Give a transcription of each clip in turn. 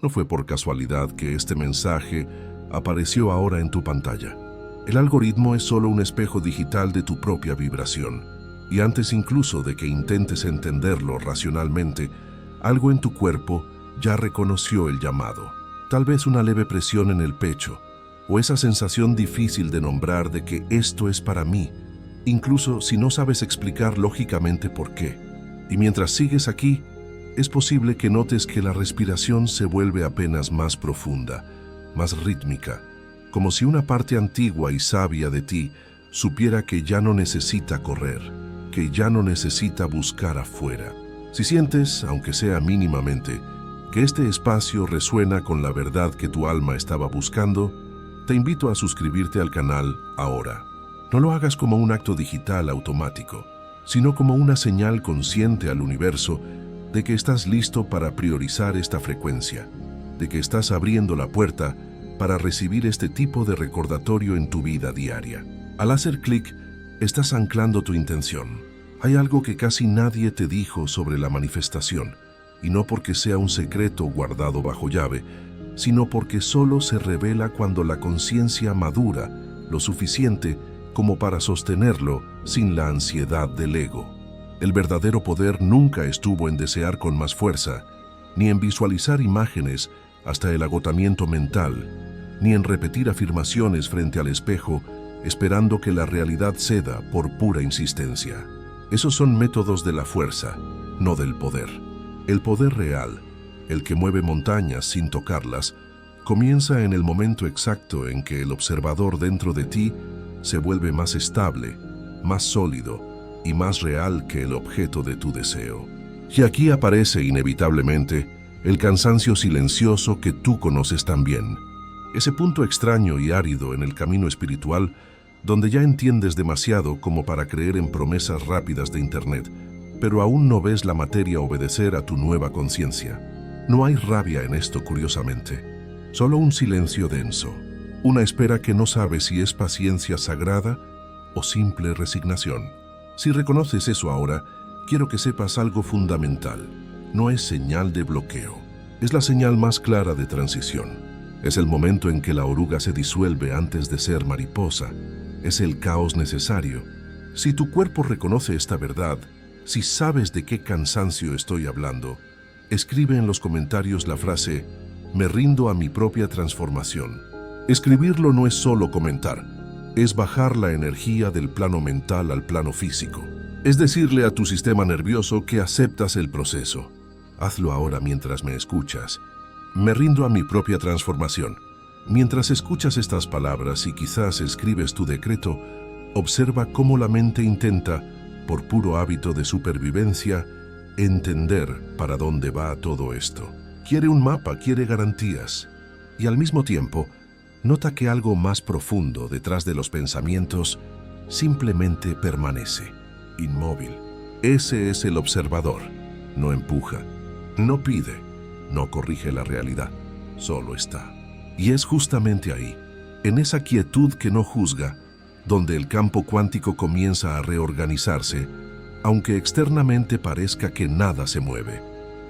No fue por casualidad que este mensaje apareció ahora en tu pantalla. El algoritmo es solo un espejo digital de tu propia vibración. Y antes incluso de que intentes entenderlo racionalmente, algo en tu cuerpo ya reconoció el llamado. Tal vez una leve presión en el pecho, o esa sensación difícil de nombrar de que esto es para mí, incluso si no sabes explicar lógicamente por qué. Y mientras sigues aquí, es posible que notes que la respiración se vuelve apenas más profunda, más rítmica, como si una parte antigua y sabia de ti supiera que ya no necesita correr, que ya no necesita buscar afuera. Si sientes, aunque sea mínimamente, que este espacio resuena con la verdad que tu alma estaba buscando, te invito a suscribirte al canal ahora. No lo hagas como un acto digital automático, sino como una señal consciente al universo de que estás listo para priorizar esta frecuencia, de que estás abriendo la puerta para recibir este tipo de recordatorio en tu vida diaria. Al hacer clic, estás anclando tu intención. Hay algo que casi nadie te dijo sobre la manifestación, y no porque sea un secreto guardado bajo llave, sino porque solo se revela cuando la conciencia madura lo suficiente como para sostenerlo sin la ansiedad del ego. El verdadero poder nunca estuvo en desear con más fuerza, ni en visualizar imágenes hasta el agotamiento mental, ni en repetir afirmaciones frente al espejo esperando que la realidad ceda por pura insistencia. Esos son métodos de la fuerza, no del poder. El poder real, el que mueve montañas sin tocarlas, comienza en el momento exacto en que el observador dentro de ti se vuelve más estable, más sólido y más real que el objeto de tu deseo. Y aquí aparece inevitablemente el cansancio silencioso que tú conoces tan bien. Ese punto extraño y árido en el camino espiritual donde ya entiendes demasiado como para creer en promesas rápidas de Internet, pero aún no ves la materia obedecer a tu nueva conciencia. No hay rabia en esto, curiosamente. Solo un silencio denso. Una espera que no sabe si es paciencia sagrada o simple resignación. Si reconoces eso ahora, quiero que sepas algo fundamental. No es señal de bloqueo. Es la señal más clara de transición. Es el momento en que la oruga se disuelve antes de ser mariposa. Es el caos necesario. Si tu cuerpo reconoce esta verdad, si sabes de qué cansancio estoy hablando, escribe en los comentarios la frase «Me rindo a mi propia transformación». Escribirlo no es solo comentar, es bajar la energía del plano mental al plano físico. Es decirle a tu sistema nervioso que aceptas el proceso. Hazlo ahora mientras me escuchas. Me rindo a mi propia transformación. Mientras escuchas estas palabras y quizás escribes tu decreto, observa cómo la mente intenta, por puro hábito de supervivencia, entender para dónde va todo esto. Quiere un mapa, quiere garantías. Y al mismo tiempo, nota que algo más profundo detrás de los pensamientos simplemente permanece, inmóvil. Ese es el observador. No empuja, no pide, no corrige la realidad, solo está. Y es justamente ahí, en esa quietud que no juzga, donde el campo cuántico comienza a reorganizarse, aunque externamente parezca que nada se mueve.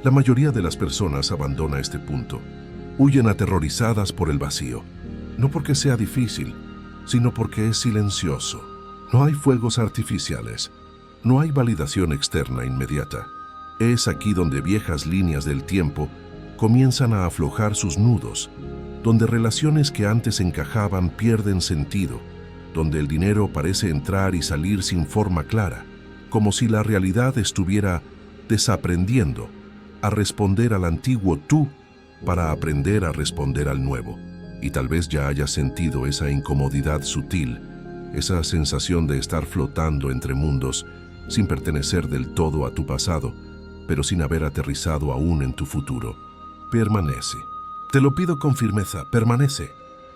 La mayoría de las personas abandona este punto. Huyen aterrorizadas por el vacío. No porque sea difícil, sino porque es silencioso. No hay fuegos artificiales. No hay validación externa inmediata. Es aquí donde viejas líneas del tiempo comienzan a aflojar sus nudos, donde relaciones que antes encajaban pierden sentido, donde el dinero parece entrar y salir sin forma clara, como si la realidad estuviera desaprendiendo a responder al antiguo tú para aprender a responder al nuevo. Y tal vez ya hayas sentido esa incomodidad sutil, esa sensación de estar flotando entre mundos sin pertenecer del todo a tu pasado, pero sin haber aterrizado aún en tu futuro. Permanece. Te lo pido con firmeza, permanece.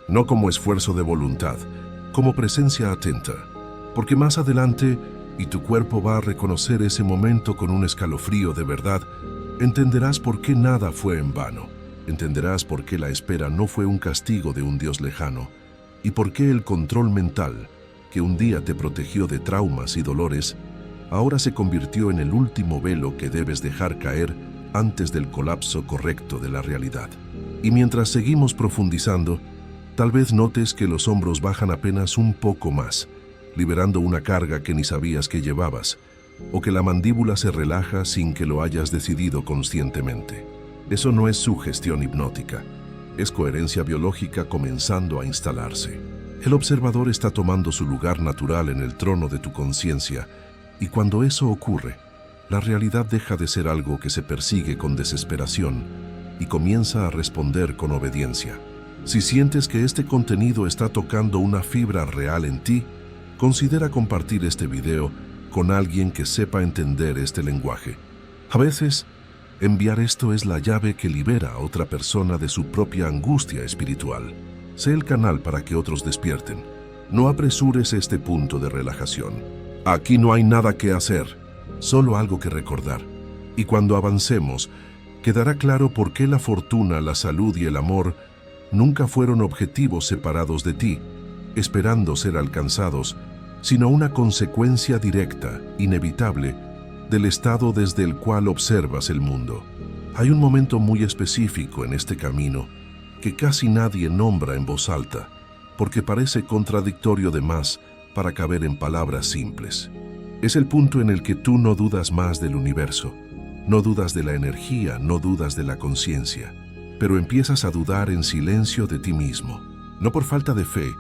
No como esfuerzo de voluntad, como presencia atenta. Porque más adelante, y tu cuerpo va a reconocer ese momento con un escalofrío de verdad, entenderás por qué nada fue en vano. Entenderás por qué la espera no fue un castigo de un Dios lejano, y por qué el control mental, que un día te protegió de traumas y dolores, ahora se convirtió en el último velo que debes dejar caer antes del colapso correcto de la realidad. Y mientras seguimos profundizando, tal vez notes que los hombros bajan apenas un poco más, liberando una carga que ni sabías que llevabas, o que la mandíbula se relaja sin que lo hayas decidido conscientemente. Eso no es sugestión hipnótica, es coherencia biológica comenzando a instalarse. El observador está tomando su lugar natural en el trono de tu conciencia, y cuando eso ocurre, la realidad deja de ser algo que se persigue con desesperación y comienza a responder con obediencia. Si sientes que este contenido está tocando una fibra real en ti, considera compartir este video con alguien que sepa entender este lenguaje. A veces, enviar esto es la llave que libera a otra persona de su propia angustia espiritual. Sé el canal para que otros despierten. No apresures este punto de relajación. Aquí no hay nada que hacer, solo algo que recordar. Y cuando avancemos, quedará claro por qué la fortuna, la salud y el amor nunca fueron objetivos separados de ti, esperando ser alcanzados, sino una consecuencia directa, inevitable, del estado desde el cual observas el mundo. Hay un momento muy específico en este camino que casi nadie nombra en voz alta, porque parece contradictorio de más para caber en palabras simples. Es el punto en el que tú no dudas más del universo, no dudas de la energía, no dudas de la conciencia, pero empiezas a dudar en silencio de ti mismo, no por falta de fe,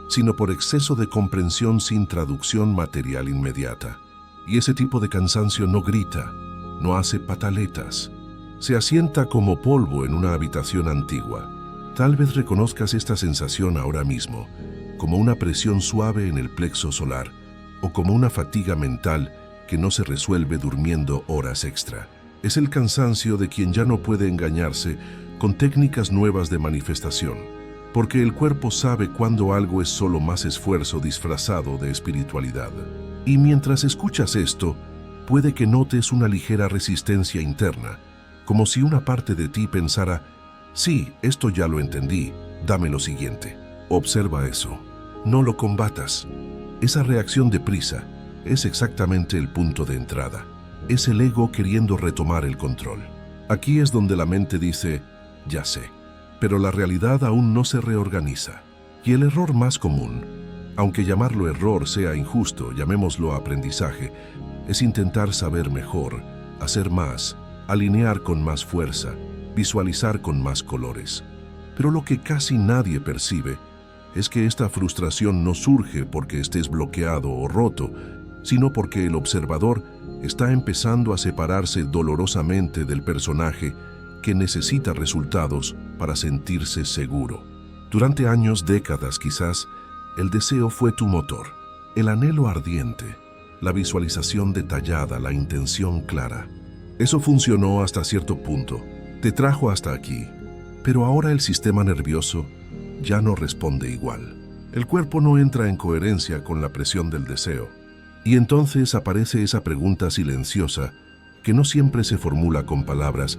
sino por exceso de comprensión sin traducción material inmediata. Y ese tipo de cansancio no grita, no hace pataletas, se asienta como polvo en una habitación antigua. Tal vez reconozcas esta sensación ahora mismo, como una presión suave en el plexo solar, o como una fatiga mental que no se resuelve durmiendo horas extra. Es el cansancio de quien ya no puede engañarse con técnicas nuevas de manifestación, porque el cuerpo sabe cuando algo es solo más esfuerzo disfrazado de espiritualidad. Y mientras escuchas esto, puede que notes una ligera resistencia interna, como si una parte de ti pensara: sí, esto ya lo entendí, dame lo siguiente. Observa eso, no lo combatas. Esa reacción de prisa es exactamente el punto de entrada. Es el ego queriendo retomar el control. Aquí es donde la mente dice: ya sé, pero la realidad aún no se reorganiza. Y el error más común, aunque llamarlo error sea injusto, llamémoslo aprendizaje, es intentar saber mejor, hacer más, alinear con más fuerza, visualizar con más colores. Pero lo que casi nadie percibe es que esta frustración no surge porque estés bloqueado o roto, sino porque el observador está empezando a separarse dolorosamente del personaje que necesita resultados para sentirse seguro. Durante años, décadas quizás, el deseo fue tu motor, el anhelo ardiente, la visualización detallada, la intención clara. Eso funcionó hasta cierto punto, te trajo hasta aquí, pero ahora el sistema nervioso ya no responde igual. El cuerpo no entra en coherencia con la presión del deseo. Y entonces aparece esa pregunta silenciosa que no siempre se formula con palabras,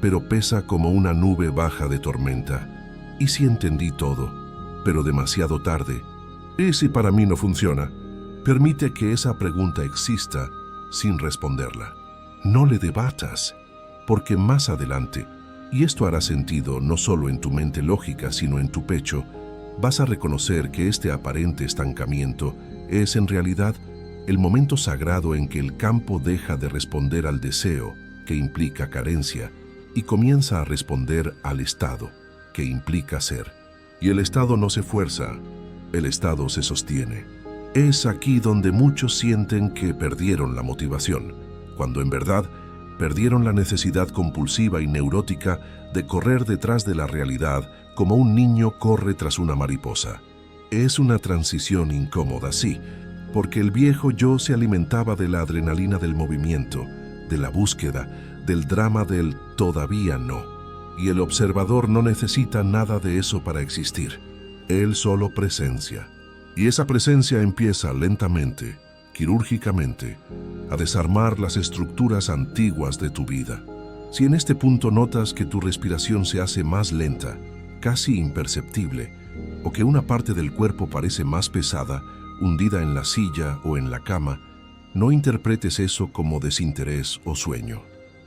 pero pesa como una nube baja de tormenta. ¿Y si entendí todo, pero demasiado tarde? ¿Y si para mí no funciona? Permite que esa pregunta exista sin responderla. No le debatas, porque más adelante, y esto hará sentido no solo en tu mente lógica, sino en tu pecho, vas a reconocer que este aparente estancamiento es en realidad el momento sagrado en que el campo deja de responder al deseo, que implica carencia, y comienza a responder al estado, que implica ser. Y el estado no se fuerza, el estado se sostiene. Es aquí donde muchos sienten que perdieron la motivación, cuando en verdad perdieron la necesidad compulsiva y neurótica de correr detrás de la realidad como un niño corre tras una mariposa. Es una transición incómoda, sí, porque el viejo yo se alimentaba de la adrenalina del movimiento, de la búsqueda, del drama del todavía no. Y el observador no necesita nada de eso para existir. Él solo presencia. Y esa presencia empieza lentamente, quirúrgicamente, a desarmar las estructuras antiguas de tu vida. Si en este punto notas que tu respiración se hace más lenta, casi imperceptible, o que una parte del cuerpo parece más pesada, hundida en la silla o en la cama, no interpretes eso como desinterés o sueño.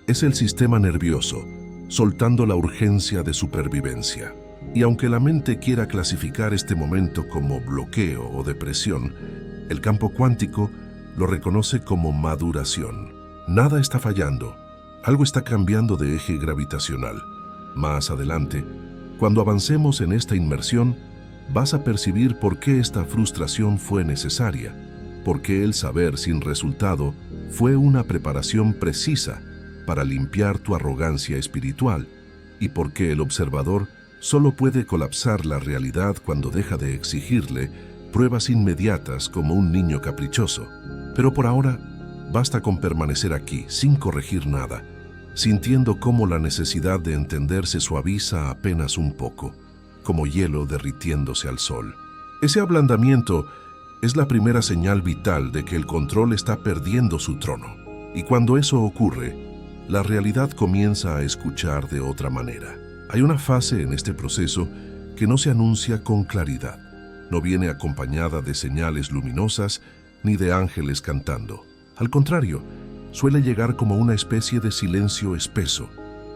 Es el sistema nervioso, soltando la urgencia de supervivencia. Y aunque la mente quiera clasificar este momento como bloqueo o depresión, el campo cuántico lo reconoce como maduración. Nada está fallando, algo está cambiando de eje gravitacional. Más adelante, cuando avancemos en esta inmersión, vas a percibir por qué esta frustración fue necesaria, por qué el saber sin resultado fue una preparación precisa para limpiar tu arrogancia espiritual, y por qué el observador solo puede colapsar la realidad cuando deja de exigirle pruebas inmediatas como un niño caprichoso. Pero por ahora, basta con permanecer aquí, sin corregir nada, sintiendo cómo la necesidad de entender se suaviza apenas un poco, como hielo derritiéndose al sol. Ese ablandamiento es la primera señal vital de que el control está perdiendo su trono. Y cuando eso ocurre, la realidad comienza a escuchar de otra manera. Hay una fase en este proceso que no se anuncia con claridad. No viene acompañada de señales luminosas ni de ángeles cantando. Al contrario, suele llegar como una especie de silencio espeso,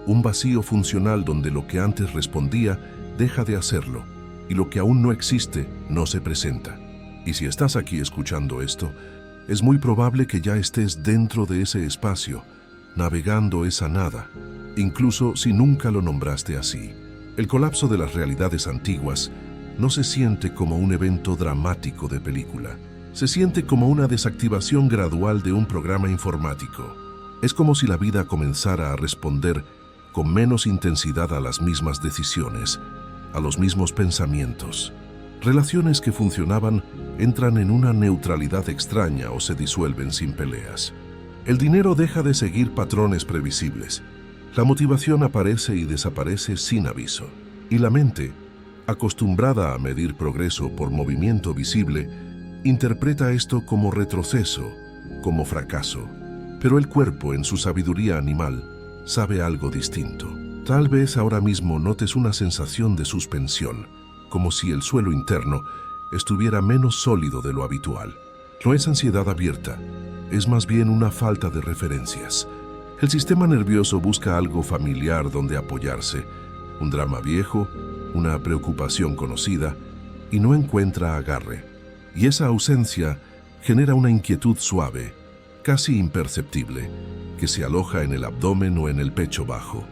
un vacío funcional donde lo que antes respondía deja de hacerlo y lo que aún no existe no se presenta. Y si estás aquí escuchando esto, es muy probable que ya estés dentro de ese espacio, navegando esa nada, incluso si nunca lo nombraste así. El colapso de las realidades antiguas no se siente como un evento dramático de película. Se siente como una desactivación gradual de un programa informático. Es como si la vida comenzara a responder con menos intensidad a las mismas decisiones, a los mismos pensamientos. Relaciones que funcionaban entran en una neutralidad extraña o se disuelven sin peleas. El dinero deja de seguir patrones previsibles. La motivación aparece y desaparece sin aviso. Y la mente, acostumbrada a medir progreso por movimiento visible, interpreta esto como retroceso, como fracaso. Pero el cuerpo, en su sabiduría animal, sabe algo distinto. Tal vez ahora mismo notes una sensación de suspensión, como si el suelo interno estuviera menos sólido de lo habitual. No es ansiedad abierta, es más bien una falta de referencias. El sistema nervioso busca algo familiar donde apoyarse, un drama viejo, una preocupación conocida, y no encuentra agarre. Y esa ausencia genera una inquietud suave, casi imperceptible, que se aloja en el abdomen o en el pecho bajo.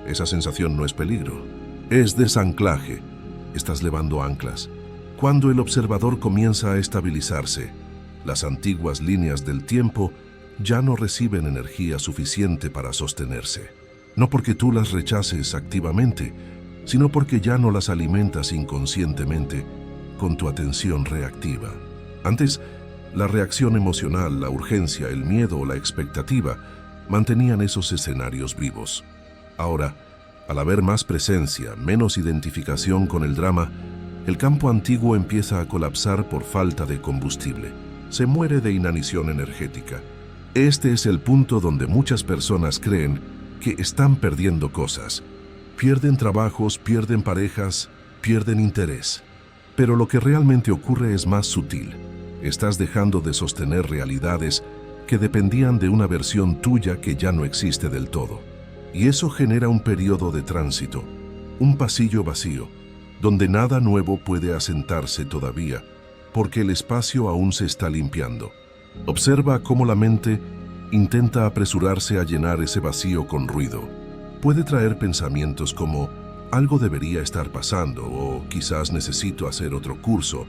Esa sensación no es peligro, es desanclaje. Estás levando anclas. Cuando el observador comienza a estabilizarse, las antiguas líneas del tiempo ya no reciben energía suficiente para sostenerse. No porque tú las rechaces activamente, sino porque ya no las alimentas inconscientemente con tu atención reactiva. Antes, la reacción emocional, la urgencia, el miedo o la expectativa mantenían esos escenarios vivos. Ahora, al haber más presencia, menos identificación con el drama, el campo antiguo empieza a colapsar por falta de combustible. Se muere de inanición energética. Este es el punto donde muchas personas creen que están perdiendo cosas. Pierden trabajos, pierden parejas, pierden interés. Pero lo que realmente ocurre es más sutil. Estás dejando de sostener realidades que dependían de una versión tuya que ya no existe del todo. Y eso genera un periodo de tránsito, un pasillo vacío, donde nada nuevo puede asentarse todavía, porque el espacio aún se está limpiando. Observa cómo la mente intenta apresurarse a llenar ese vacío con ruido. Puede traer pensamientos como algo debería estar pasando, o quizás necesito hacer otro curso,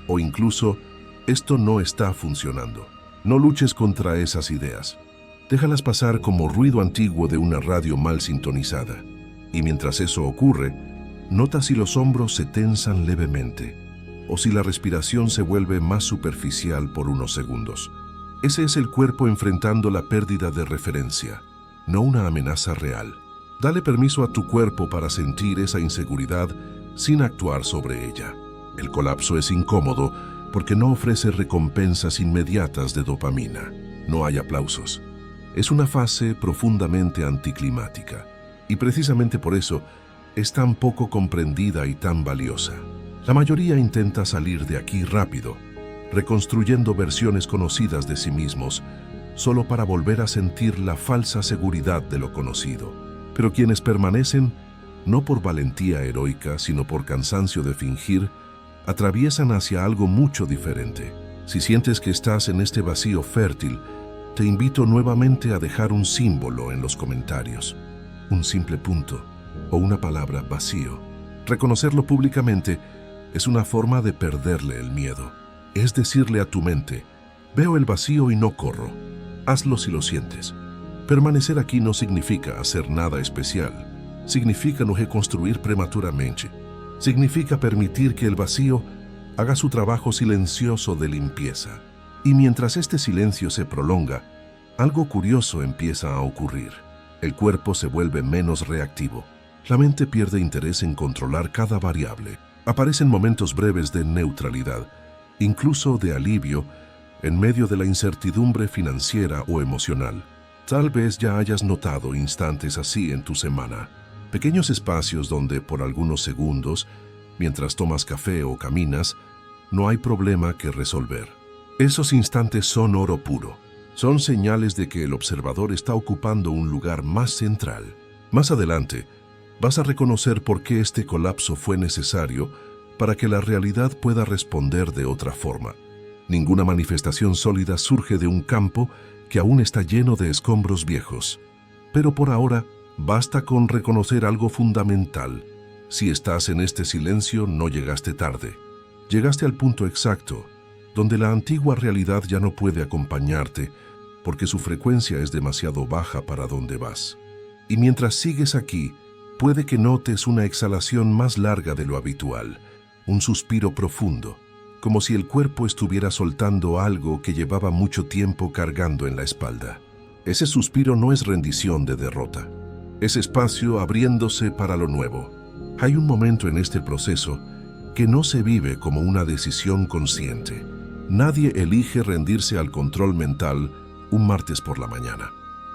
o incluso esto no está funcionando. No luches contra esas ideas. Déjalas pasar como ruido antiguo de una radio mal sintonizada. Y mientras eso ocurre, nota si los hombros se tensan levemente, o si la respiración se vuelve más superficial por unos segundos. Ese es el cuerpo enfrentando la pérdida de referencia, no una amenaza real. Dale permiso a tu cuerpo para sentir esa inseguridad sin actuar sobre ella. El colapso es incómodo porque no ofrece recompensas inmediatas de dopamina. No hay aplausos. Es una fase profundamente anticlimática. Y precisamente por eso es tan poco comprendida y tan valiosa. La mayoría intenta salir de aquí rápido, reconstruyendo versiones conocidas de sí mismos, solo para volver a sentir la falsa seguridad de lo conocido. Pero quienes permanecen, no por valentía heroica, sino por cansancio de fingir, atraviesan hacia algo mucho diferente. Si sientes que estás en este vacío fértil, te invito nuevamente a dejar un símbolo en los comentarios, un simple punto o una palabra vacío. Reconocerlo públicamente es una forma de perderle el miedo. Es decirle a tu mente, veo el vacío y no corro. Hazlo si lo sientes. Permanecer aquí no significa hacer nada especial. Significa no reconstruir prematuramente. Significa permitir que el vacío haga su trabajo silencioso de limpieza. Y mientras este silencio se prolonga, algo curioso empieza a ocurrir. El cuerpo se vuelve menos reactivo. La mente pierde interés en controlar cada variable. Aparecen momentos breves de neutralidad, incluso de alivio, en medio de la incertidumbre financiera o emocional. Tal vez ya hayas notado instantes así en tu semana. Pequeños espacios donde por algunos segundos, mientras tomas café o caminas, no hay problema que resolver. Esos instantes son oro puro. Son señales de que el observador está ocupando un lugar más central. Más adelante, vas a reconocer por qué este colapso fue necesario para que la realidad pueda responder de otra forma. Ninguna manifestación sólida surge de un campo que aún está lleno de escombros viejos. Pero por ahora, basta con reconocer algo fundamental. Si estás en este silencio, no llegaste tarde. Llegaste al punto exacto, donde la antigua realidad ya no puede acompañarte, porque su frecuencia es demasiado baja para donde vas. Y mientras sigues aquí, puede que notes una exhalación más larga de lo habitual, un suspiro profundo, como si el cuerpo estuviera soltando algo que llevaba mucho tiempo cargando en la espalda. Ese suspiro no es rendición de derrota, es espacio abriéndose para lo nuevo. Hay un momento en este proceso que no se vive como una decisión consciente. Nadie elige rendirse al control mental un martes por la mañana.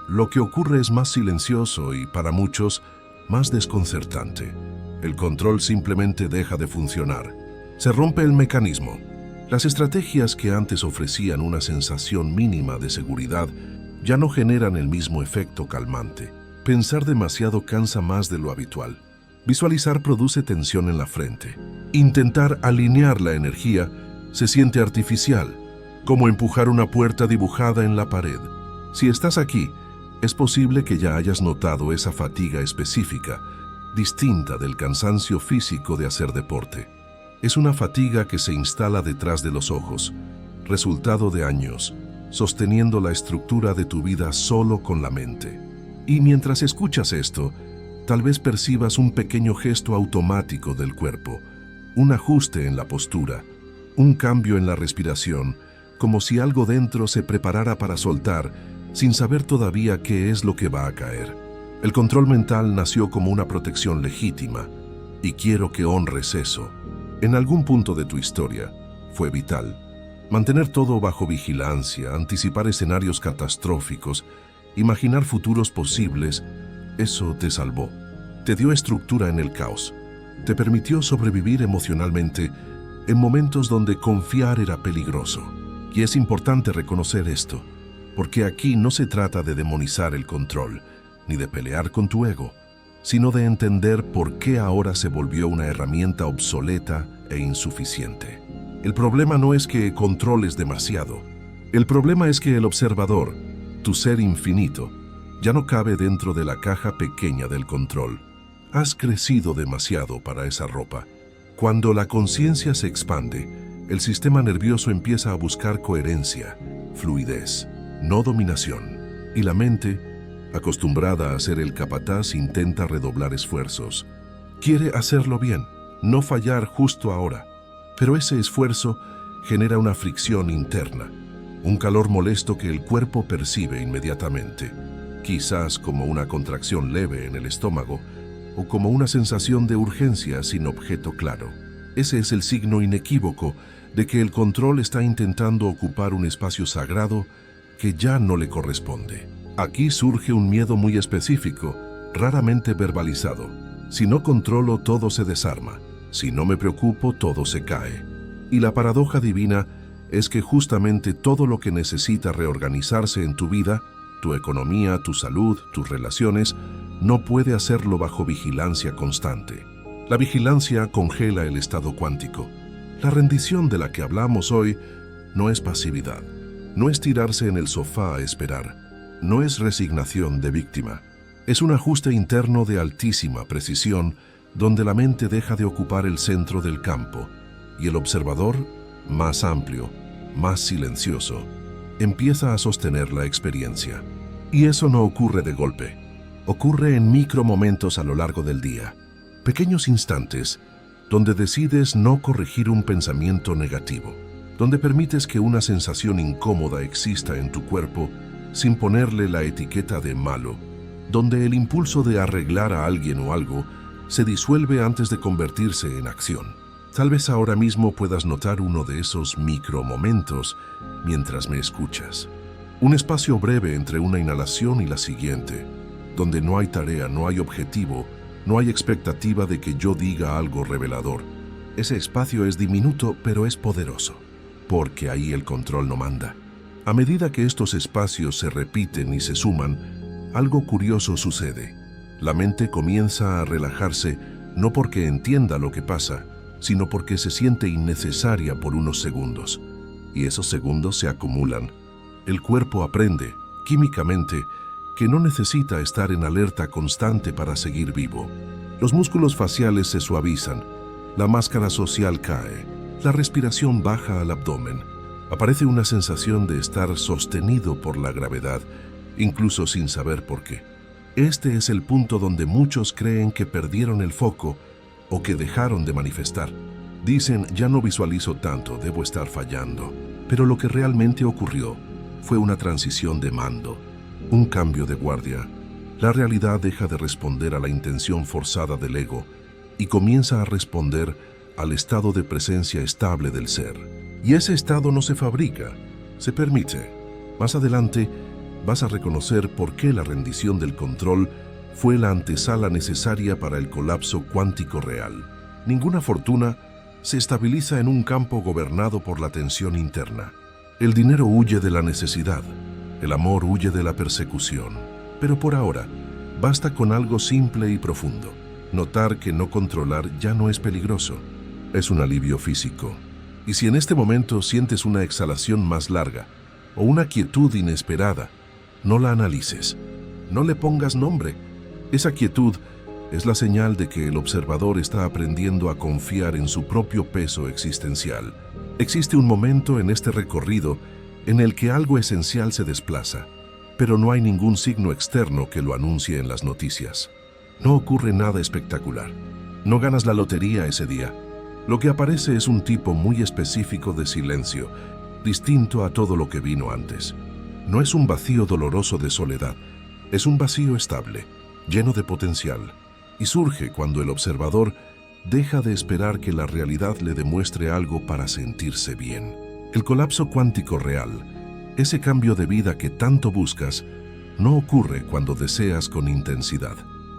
Lo que ocurre es más silencioso y, para muchos, más desconcertante. El control simplemente deja de funcionar. Se rompe el mecanismo. Las estrategias que antes ofrecían una sensación mínima de seguridad ya no generan el mismo efecto calmante. Pensar demasiado cansa más de lo habitual. Visualizar produce tensión en la frente. Intentar alinear la energía se siente artificial, como empujar una puerta dibujada en la pared. Si estás aquí, es posible que ya hayas notado esa fatiga específica, distinta del cansancio físico de hacer deporte. Es una fatiga que se instala detrás de los ojos, resultado de años, sosteniendo la estructura de tu vida solo con la mente. Y mientras escuchas esto, tal vez percibas un pequeño gesto automático del cuerpo, un ajuste en la postura, un cambio en la respiración, como si algo dentro se preparara para soltar, sin saber todavía qué es lo que va a caer. El control mental nació como una protección legítima, y quiero que honres eso. En algún punto de tu historia, fue vital. Mantener todo bajo vigilancia, anticipar escenarios catastróficos, imaginar futuros posibles, eso te salvó. Te dio estructura en el caos. Te permitió sobrevivir emocionalmente en momentos donde confiar era peligroso. Y es importante reconocer esto, porque aquí no se trata de demonizar el control, ni de pelear con tu ego, sino de entender por qué ahora se volvió una herramienta obsoleta e insuficiente. El problema no es que controles demasiado. El problema es que el observador, tu ser infinito, ya no cabe dentro de la caja pequeña del control. Has crecido demasiado para esa ropa. Cuando la conciencia se expande, el sistema nervioso empieza a buscar coherencia, fluidez, no dominación. Y la mente, acostumbrada a ser el capataz, intenta redoblar esfuerzos. Quiere hacerlo bien, no fallar justo ahora. Pero ese esfuerzo genera una fricción interna, un calor molesto que el cuerpo percibe inmediatamente, quizás como una contracción leve en el estómago o como una sensación de urgencia sin objeto claro. Ese es el signo inequívoco de que el control está intentando ocupar un espacio sagrado que ya no le corresponde. Aquí surge un miedo muy específico, raramente verbalizado. Si no controlo, todo se desarma. Si no me preocupo, todo se cae. Y la paradoja divina es que justamente todo lo que necesita reorganizarse en tu vida, tu economía, tu salud, tus relaciones, no puede hacerlo bajo vigilancia constante. La vigilancia congela el estado cuántico. La rendición de la que hablamos hoy no es pasividad, no es tirarse en el sofá a esperar, no es resignación de víctima. Es un ajuste interno de altísima precisión donde la mente deja de ocupar el centro del campo y el observador, más amplio, más silencioso, empieza a sostener la experiencia. Y eso no ocurre de golpe. Ocurre en micromomentos a lo largo del día. Pequeños instantes donde decides no corregir un pensamiento negativo, donde permites que una sensación incómoda exista en tu cuerpo sin ponerle la etiqueta de malo, donde el impulso de arreglar a alguien o algo se disuelve antes de convertirse en acción. Tal vez ahora mismo puedas notar uno de esos micromomentos mientras me escuchas. Un espacio breve entre una inhalación y la siguiente, donde no hay tarea, no hay objetivo, no hay expectativa de que yo diga algo revelador. Ese espacio es diminuto, pero es poderoso, porque ahí el control no manda. A medida que estos espacios se repiten y se suman, algo curioso sucede. La mente comienza a relajarse no porque entienda lo que pasa, sino porque se siente innecesaria por unos segundos. Y esos segundos se acumulan. El cuerpo aprende, químicamente, que no necesita estar en alerta constante para seguir vivo. Los músculos faciales se suavizan, la máscara social cae, la respiración baja al abdomen. Aparece una sensación de estar sostenido por la gravedad, incluso sin saber por qué. Este es el punto donde muchos creen que perdieron el foco o que dejaron de manifestar. Dicen, ya no visualizo tanto, debo estar fallando. Pero lo que realmente ocurrió fue una transición de mando, un cambio de guardia. La realidad deja de responder a la intención forzada del ego y comienza a responder al estado de presencia estable del ser. Y ese estado no se fabrica, se permite. Más adelante vas a reconocer por qué la rendición del control fue la antesala necesaria para el colapso cuántico real. Ninguna fortuna se estabiliza en un campo gobernado por la tensión interna. El dinero huye de la necesidad, el amor huye de la persecución. Pero por ahora, basta con algo simple y profundo. Notar que no controlar ya no es peligroso. Es un alivio físico. Y si en este momento sientes una exhalación más larga o una quietud inesperada, no la analices, no le pongas nombre. Esa quietud es la señal de que el observador está aprendiendo a confiar en su propio peso existencial. Existe un momento en este recorrido en el que algo esencial se desplaza, pero no hay ningún signo externo que lo anuncie en las noticias. No ocurre nada espectacular. No ganas la lotería ese día. Lo que aparece es un tipo muy específico de silencio, distinto a todo lo que vino antes. No es un vacío doloroso de soledad, es un vacío estable, lleno de potencial, y surge cuando el observador deja de esperar que la realidad le demuestre algo para sentirse bien. El colapso cuántico real, ese cambio de vida que tanto buscas, no ocurre cuando deseas con intensidad.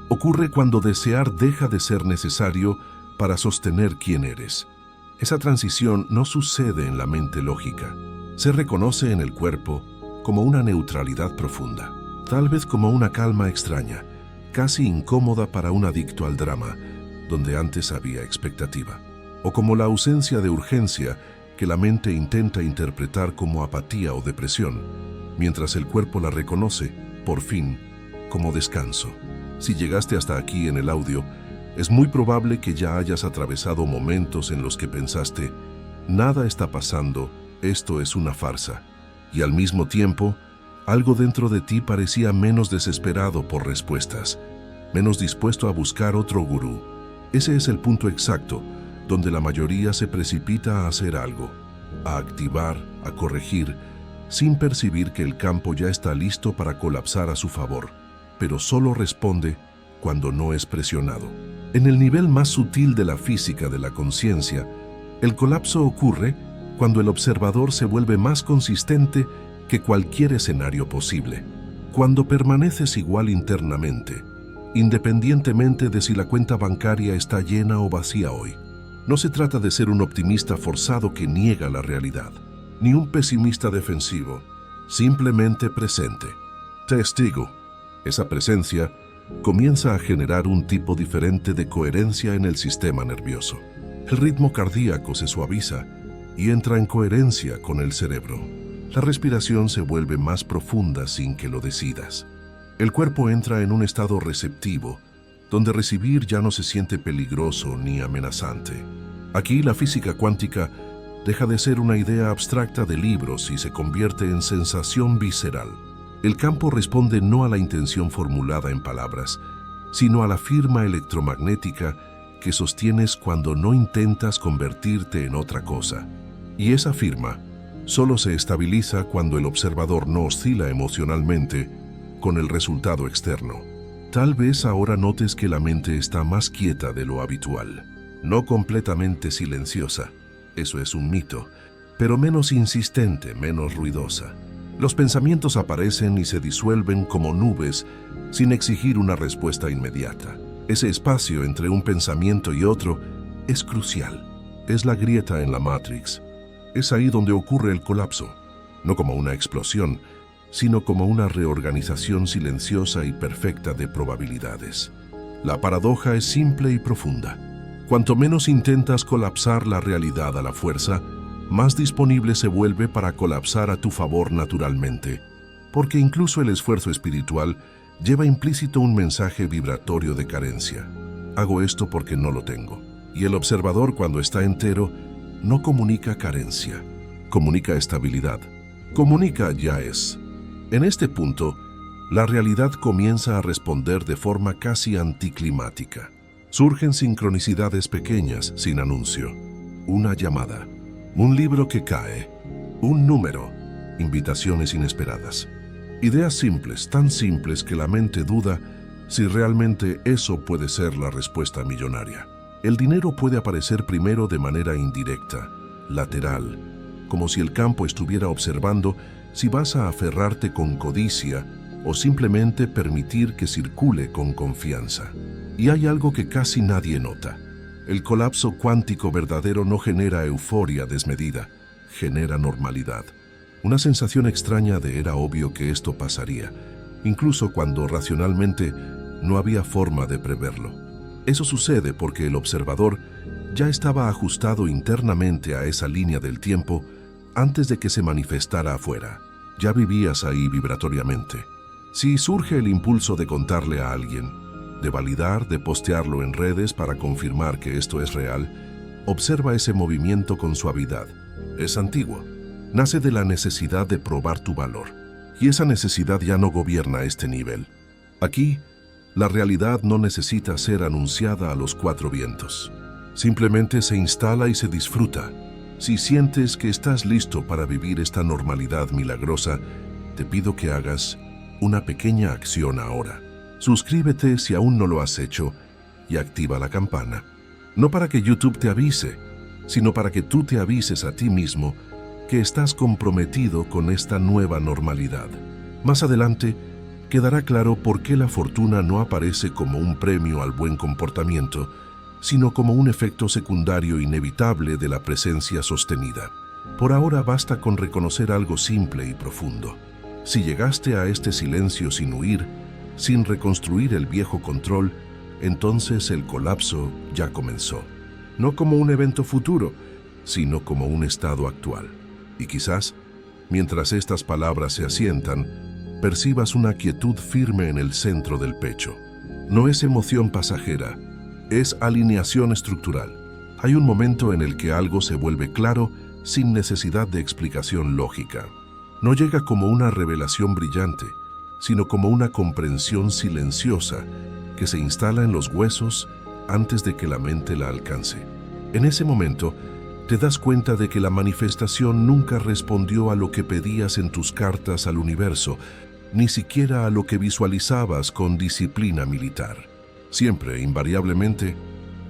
Ocurre cuando desear deja de ser necesario para sostener quién eres. Esa transición no sucede en la mente lógica. Se reconoce en el cuerpo como una neutralidad profunda, tal vez como una calma extraña, casi incómoda para un adicto al drama, donde antes había expectativa, o como la ausencia de urgencia que la mente intenta interpretar como apatía o depresión, mientras el cuerpo la reconoce, por fin, como descanso. Si llegaste hasta aquí en el audio, es muy probable que ya hayas atravesado momentos en los que pensaste, nada está pasando, esto es una farsa. Y al mismo tiempo, algo dentro de ti parecía menos desesperado por respuestas, menos dispuesto a buscar otro gurú. Ese es el punto exacto donde la mayoría se precipita a hacer algo, a activar, a corregir, sin percibir que el campo ya está listo para colapsar a su favor, pero solo responde cuando no es presionado. En el nivel más sutil de la física de la conciencia, el colapso ocurre cuando el observador se vuelve más consistente que cualquier escenario posible, cuando permaneces igual internamente, independientemente de si la cuenta bancaria está llena o vacía hoy. No se trata de ser un optimista forzado que niega la realidad, ni un pesimista defensivo, simplemente presente. Testigo. Esa presencia comienza a generar un tipo diferente de coherencia en el sistema nervioso. El ritmo cardíaco se suaviza y entra en coherencia con el cerebro. La respiración se vuelve más profunda sin que lo decidas. El cuerpo entra en un estado receptivo, donde recibir ya no se siente peligroso ni amenazante. Aquí la física cuántica deja de ser una idea abstracta de libros y se convierte en sensación visceral. El campo responde no a la intención formulada en palabras, sino a la firma electromagnética que sostienes cuando no intentas convertirte en otra cosa. Y esa firma solo se estabiliza cuando el observador no oscila emocionalmente con el resultado externo. Tal vez ahora notes que la mente está más quieta de lo habitual, no completamente silenciosa, eso es un mito, pero menos insistente, menos ruidosa. Los pensamientos aparecen y se disuelven como nubes sin exigir una respuesta inmediata. Ese espacio entre un pensamiento y otro es crucial. Es la grieta en la Matrix. Es ahí donde ocurre el colapso, no como una explosión, sino como una reorganización silenciosa y perfecta de probabilidades. La paradoja es simple y profunda. Cuanto menos intentas colapsar la realidad a la fuerza, más disponible se vuelve para colapsar a tu favor naturalmente, porque incluso el esfuerzo espiritual lleva implícito un mensaje vibratorio de carencia. Hago esto porque no lo tengo. Y el observador, cuando está entero, no comunica carencia, comunica estabilidad, comunica ya es. En este punto, la realidad comienza a responder de forma casi anticlimática. Surgen sincronicidades pequeñas, sin anuncio. Una llamada, un libro que cae, un número, invitaciones inesperadas. Ideas simples, tan simples que la mente duda si realmente eso puede ser la respuesta millonaria. El dinero puede aparecer primero de manera indirecta, lateral, como si el campo estuviera observando si vas a aferrarte con codicia o simplemente permitir que circule con confianza. Y hay algo que casi nadie nota. El colapso cuántico verdadero no genera euforia desmedida, genera normalidad. Una sensación extraña de era obvio que esto pasaría, incluso cuando racionalmente no había forma de preverlo. Eso sucede porque el observador ya estaba ajustado internamente a esa línea del tiempo antes de que se manifestara afuera. Ya vivías ahí vibratoriamente. Si surge el impulso de contarle a alguien, de validar, de postearlo en redes para confirmar que esto es real, observa ese movimiento con suavidad. Es antiguo. Nace de la necesidad de probar tu valor. Y esa necesidad ya no gobierna este nivel. Aquí, la realidad no necesita ser anunciada a los cuatro vientos. Simplemente se instala y se disfruta. Si sientes que estás listo para vivir esta normalidad milagrosa, te pido que hagas una pequeña acción ahora. Suscríbete si aún no lo has hecho y activa la campana. No para que YouTube te avise, sino para que tú te avises a ti mismo que estás comprometido con esta nueva normalidad. Más adelante, quedará claro por qué la fortuna no aparece como un premio al buen comportamiento, sino como un efecto secundario inevitable de la presencia sostenida. Por ahora basta con reconocer algo simple y profundo. Si llegaste a este silencio sin huir, sin reconstruir el viejo control, entonces el colapso ya comenzó. No como un evento futuro, sino como un estado actual. Y quizás, mientras estas palabras se asientan, percibas una quietud firme en el centro del pecho. No es emoción pasajera, es alineación estructural. Hay un momento en el que algo se vuelve claro sin necesidad de explicación lógica. No llega como una revelación brillante, sino como una comprensión silenciosa que se instala en los huesos antes de que la mente la alcance. En ese momento, te das cuenta de que la manifestación nunca respondió a lo que pedías en tus cartas al universo, ni siquiera a lo que visualizabas con disciplina militar. Siempre, invariablemente,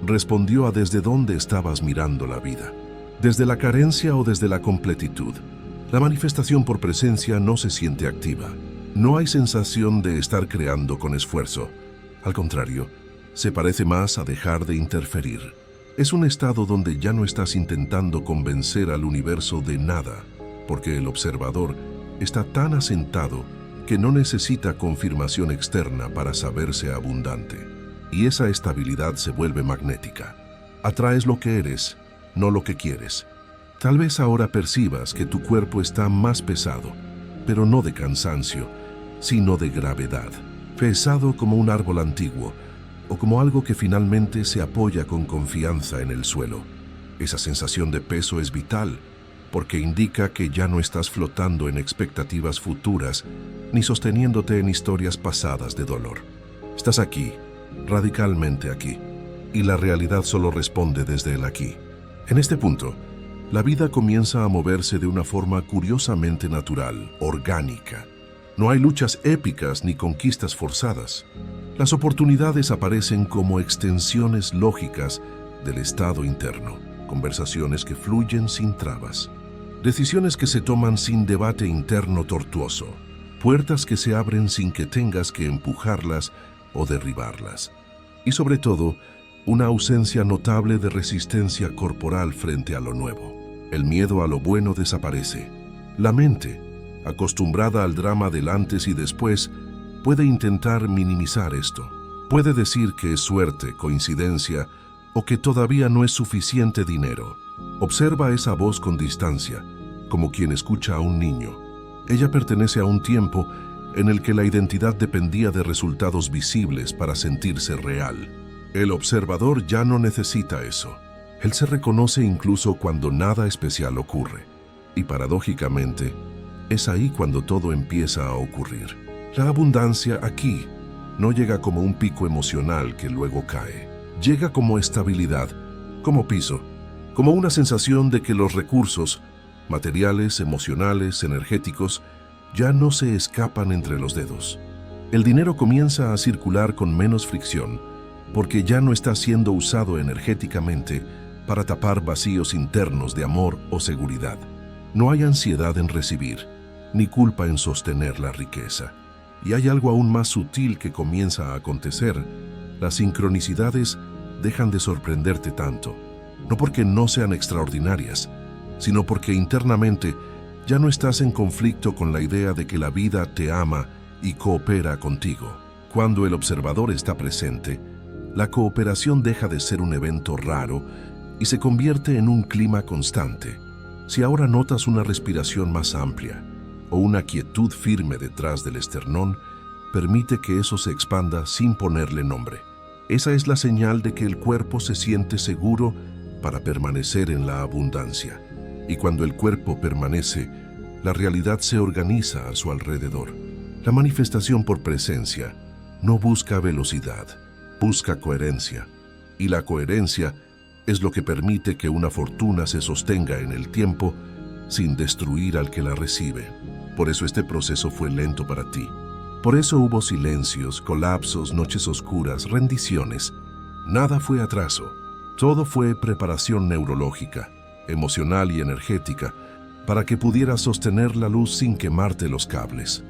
respondió a desde dónde estabas mirando la vida. Desde la carencia o desde la completitud. La manifestación por presencia no se siente activa. No hay sensación de estar creando con esfuerzo. Al contrario, se parece más a dejar de interferir. Es un estado donde ya no estás intentando convencer al universo de nada, porque el observador está tan asentado que no necesita confirmación externa para saberse abundante. Y esa estabilidad se vuelve magnética. Atraes lo que eres, no lo que quieres. Tal vez ahora percibas que tu cuerpo está más pesado, pero no de cansancio, sino de gravedad. Pesado como un árbol antiguo, o como algo que finalmente se apoya con confianza en el suelo. Esa sensación de peso es vital, porque indica que ya no estás flotando en expectativas futuras, ni sosteniéndote en historias pasadas de dolor. Estás aquí, radicalmente aquí, y la realidad solo responde desde el aquí. En este punto, la vida comienza a moverse de una forma curiosamente natural, orgánica. No hay luchas épicas ni conquistas forzadas. Las oportunidades aparecen como extensiones lógicas del estado interno, conversaciones que fluyen sin trabas, decisiones que se toman sin debate interno tortuoso, puertas que se abren sin que tengas que empujarlas o derribarlas. Y sobre todo, una ausencia notable de resistencia corporal frente a lo nuevo. El miedo a lo bueno desaparece. La mente, acostumbrada al drama del antes y después, puede intentar minimizar esto. Puede decir que es suerte, coincidencia, o que todavía no es suficiente dinero. Observa esa voz con distancia, como quien escucha a un niño. Ella pertenece a un tiempo en el que la identidad dependía de resultados visibles para sentirse real. El observador ya no necesita eso. Él se reconoce incluso cuando nada especial ocurre. Y paradójicamente, es ahí cuando todo empieza a ocurrir. La abundancia aquí no llega como un pico emocional que luego cae. Llega como estabilidad, como piso, como una sensación de que los recursos, materiales, emocionales, energéticos, ya no se escapan entre los dedos. El dinero comienza a circular con menos fricción, porque ya no está siendo usado energéticamente para tapar vacíos internos de amor o seguridad. No hay ansiedad en recibir, ni culpa en sostener la riqueza. Y hay algo aún más sutil que comienza a acontecer. Las sincronicidades dejan de sorprenderte tanto, no porque no sean extraordinarias, sino porque internamente ya no estás en conflicto con la idea de que la vida te ama y coopera contigo. Cuando el observador está presente, la cooperación deja de ser un evento raro y se convierte en un clima constante. Si ahora notas una respiración más amplia o una quietud firme detrás del esternón, permite que eso se expanda sin ponerle nombre. Esa es la señal de que el cuerpo se siente seguro para permanecer en la abundancia. Y cuando el cuerpo permanece, la realidad se organiza a su alrededor. La manifestación por presencia no busca velocidad, busca coherencia. Y la coherencia es lo que permite que una fortuna se sostenga en el tiempo sin destruir al que la recibe. Por eso este proceso fue lento para ti. Por eso hubo silencios, colapsos, noches oscuras, rendiciones. Nada fue atraso. Todo fue preparación neurológica, emocional y energética, para que pudieras sostener la luz sin quemarte los cables.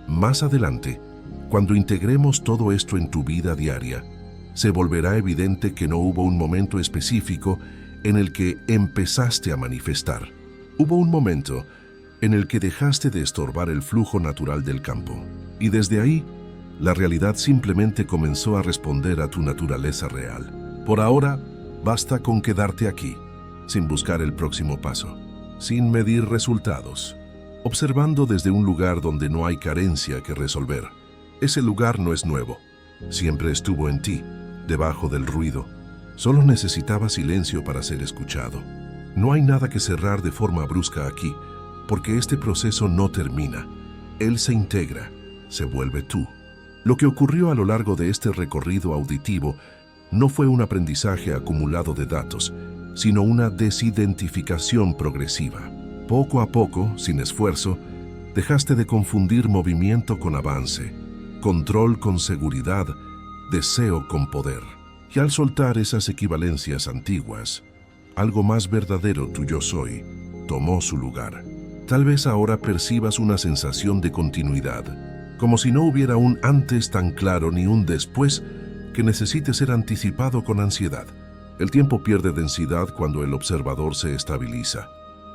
Más adelante, cuando integremos todo esto en tu vida diaria, se volverá evidente que no hubo un momento específico en el que empezaste a manifestar. Hubo un momento en el que dejaste de estorbar el flujo natural del campo. Y desde ahí, la realidad simplemente comenzó a responder a tu naturaleza real. Por ahora, basta con quedarte aquí, sin buscar el próximo paso, sin medir resultados, observando desde un lugar donde no hay carencia que resolver. Ese lugar no es nuevo, siempre estuvo en ti, debajo del ruido. Solo necesitaba silencio para ser escuchado. No hay nada que cerrar de forma brusca aquí, porque este proceso no termina. Él se integra, se vuelve tú. Lo que ocurrió a lo largo de este recorrido auditivo no fue un aprendizaje acumulado de datos, sino una desidentificación progresiva. Poco a poco, sin esfuerzo, dejaste de confundir movimiento con avance, control con seguridad, deseo con poder. Y al soltar esas equivalencias antiguas, algo más verdadero tu yo soy tomó su lugar. Tal vez ahora percibas una sensación de continuidad, como si no hubiera un antes tan claro ni un después que necesite ser anticipado con ansiedad. El tiempo pierde densidad cuando el observador se estabiliza,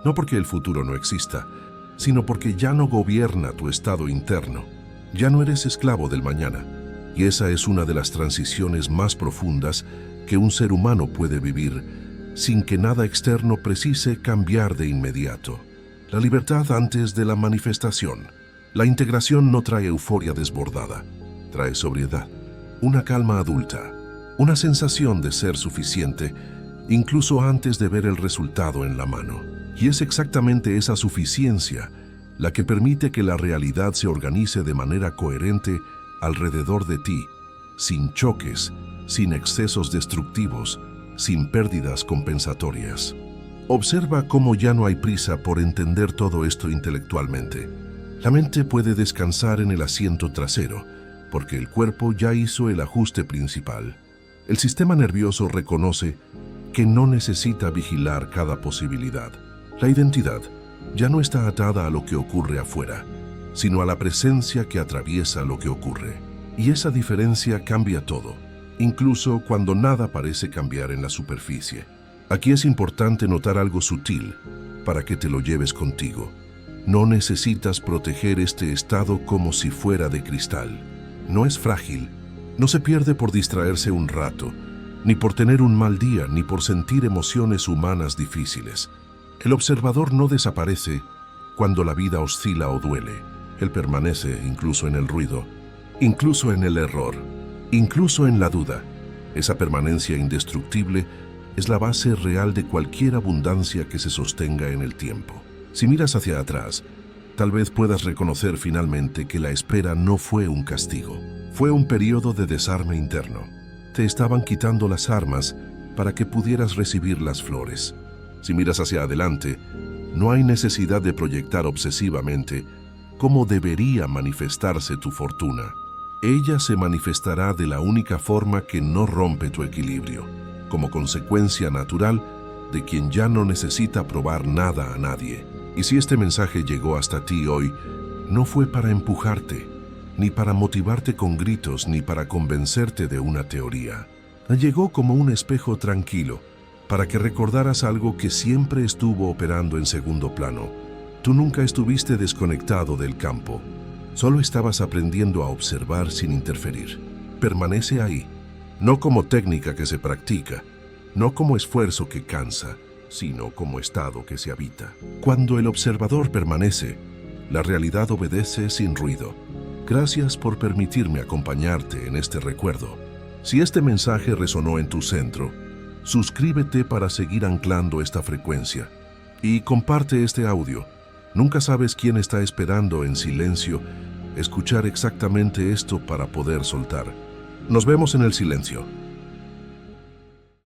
no porque el futuro no exista, sino porque ya no gobierna tu estado interno. Ya no eres esclavo del mañana, y esa es una de las transiciones más profundas que un ser humano puede vivir sin que nada externo precise cambiar de inmediato. La libertad antes de la manifestación. La integración no trae euforia desbordada, trae sobriedad, una calma adulta, una sensación de ser suficiente, incluso antes de ver el resultado en la mano. Y es exactamente esa suficiencia la que permite que la realidad se organice de manera coherente alrededor de ti, sin choques, sin excesos destructivos, sin pérdidas compensatorias. Observa cómo ya no hay prisa por entender todo esto intelectualmente. La mente puede descansar en el asiento trasero, porque el cuerpo ya hizo el ajuste principal. El sistema nervioso reconoce que no necesita vigilar cada posibilidad. La identidad ya no está atada a lo que ocurre afuera, sino a la presencia que atraviesa lo que ocurre. Y esa diferencia cambia todo, incluso cuando nada parece cambiar en la superficie. Aquí es importante notar algo sutil para que te lo lleves contigo. No necesitas proteger este estado como si fuera de cristal. No es frágil, no se pierde por distraerse un rato, ni por tener un mal día, ni por sentir emociones humanas difíciles. El observador no desaparece cuando la vida oscila o duele. Él permanece incluso en el ruido, incluso en el error, incluso en la duda. Esa permanencia indestructible es la base real de cualquier abundancia que se sostenga en el tiempo. Si miras hacia atrás, tal vez puedas reconocer finalmente que la espera no fue un castigo, fue un periodo de desarme interno. Te estaban quitando las armas para que pudieras recibir las flores. Si miras hacia adelante, no hay necesidad de proyectar obsesivamente cómo debería manifestarse tu fortuna. Ella se manifestará de la única forma que no rompe tu equilibrio, como consecuencia natural de quien ya no necesita probar nada a nadie. Y si este mensaje llegó hasta ti hoy, no fue para empujarte, ni para motivarte con gritos, ni para convencerte de una teoría. Llegó como un espejo tranquilo, para que recordaras algo que siempre estuvo operando en segundo plano. Tú nunca estuviste desconectado del campo, solo estabas aprendiendo a observar sin interferir. Permanece ahí, no como técnica que se practica, no como esfuerzo que cansa, sino como estado que se habita. Cuando el observador permanece, la realidad obedece sin ruido. Gracias por permitirme acompañarte en este recuerdo. Si este mensaje resonó en tu centro, suscríbete para seguir anclando esta frecuencia y comparte este audio. Nunca sabes quién está esperando en silencio escuchar exactamente esto para poder soltar. Nos vemos en el silencio.